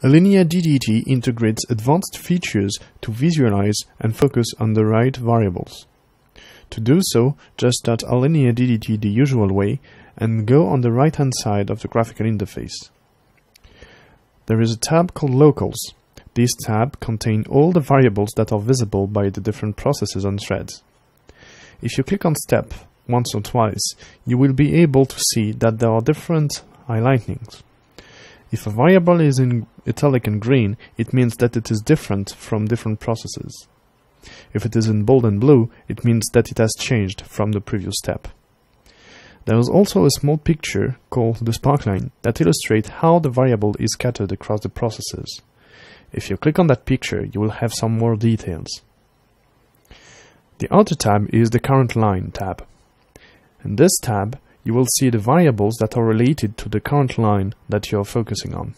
Allinea DDT integrates advanced features to visualize and focus on the right variables. To do so, just start Allinea DDT the usual way and go on the right-hand side of the graphical interface. There is a tab called Locals. This tab contains all the variables that are visible by the different processes on threads. If you click on Step once or twice, you will be able to see that there are different highlightings. If a variable is in italic and green, it means that it is different from different processes. If it is in bold and blue, it means that it has changed from the previous step. There is also a small picture called the sparkline that illustrates how the variable is scattered across the processes. If you click on that picture, you will have some more details. The outer tab is the current line tab. In this tab, you will see the variables that are related to the current line that you are focusing on.